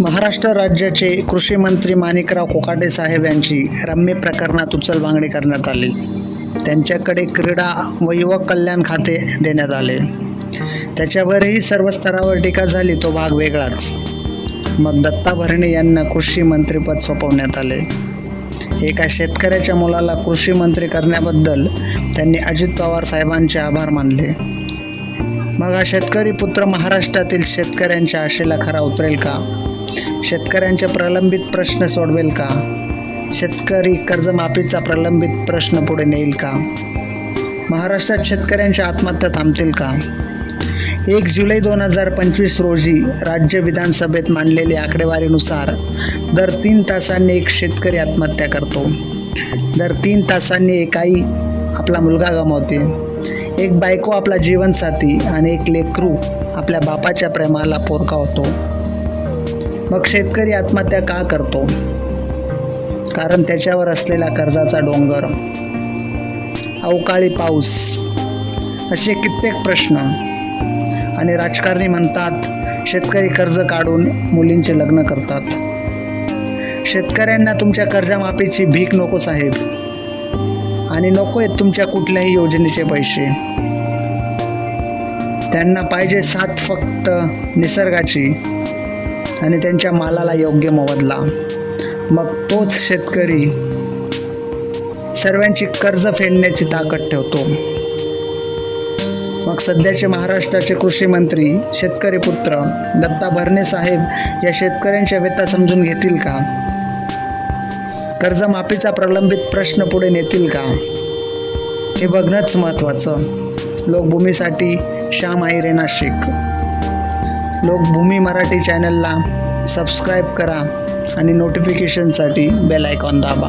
महाराष्ट्र राज्याचे कृषी मंत्री माणिकराव कोकाटे साहेब यांची रम्य प्रकरणात उचलबांगडी करण्यात आली. त्यांच्याकडे क्रीडा व युवक कल्याण खाते देण्यात आले. त्याच्यावरही सर्व स्तरावर टीका झाली, तो भाग वेगळाच. मग दत्ता भरणे यांना कृषी मंत्रीपद सोपवण्यात आले. एका शेतकऱ्याच्या मुलाला कृषी मंत्री करण्याबद्दल त्यांनी अजित पवार साहेबांचे आभार मानले. मग हा शेतकरी पुत्र महाराष्ट्रातील शेतकऱ्यांच्या आशेला खरा उतरेल का? शेतकऱ्यांचे प्रलंबित प्रश्न सोडवेल का? शेतकरी कर्जमाफीचा प्रलंबित प्रश्न पुढे नेईल का? महाराष्ट्रात शेतकऱ्यांच्या आत्महत्या थांबतील का? 1 जुलै 2025 रोजी राज्य विधानसभेत मांडलेल्या आकडेवारीनुसार दर 3 तासांनी एक शेतकरी आत्महत्या करतो. दर 3 तासांनी एक आई आपला मुलगा गमावते. एक बायको आपला जीवनसाथी आणि एक लेकरू आपल्या बापाच्या प्रेमाला पोरका होतो. मग शेतकरी आत्महत्या का करतो? कारण त्याच्यावर असलेला कर्जाचा डोंगर, अवकाळी पाऊस, असे कित्येक प्रश्न. आणि राजकारणी म्हणतात शेतकरी कर्ज काढून मुलींचे लग्न करतात. शेतकऱ्यांना तुमच्या कर्जमाफीची भीक नको साहेब, आणि नको आहेत तुमच्या कुठल्याही योजनेचे पैसे. त्यांना पाहिजे साथ फक्त निसर्गाची आणि त्यांच्या मालाला योग्य मोबदला. मग तोच शेतकरी सर्वांची कर्ज फेडण्याची ताकद ठेवतो. मग सध्याचे महाराष्ट्राचे कृषी मंत्री शेतकरी पुत्र दत्ता भरणे साहेब या शेतकऱ्यांच्या व्यथा समजून घेतील का? कर्जमाफीचा प्रलंबित प्रश्न पुढे नेतील का? हे बघणंच महत्त्वाचं. लोकभूमीसाठी श्याम आहिरे, नाशिक. लोकभूमी मराठी चॅनलला सबस्क्राईब करा आणि नोटिफिकेशनसाठी बेल आयकॉन दाबा.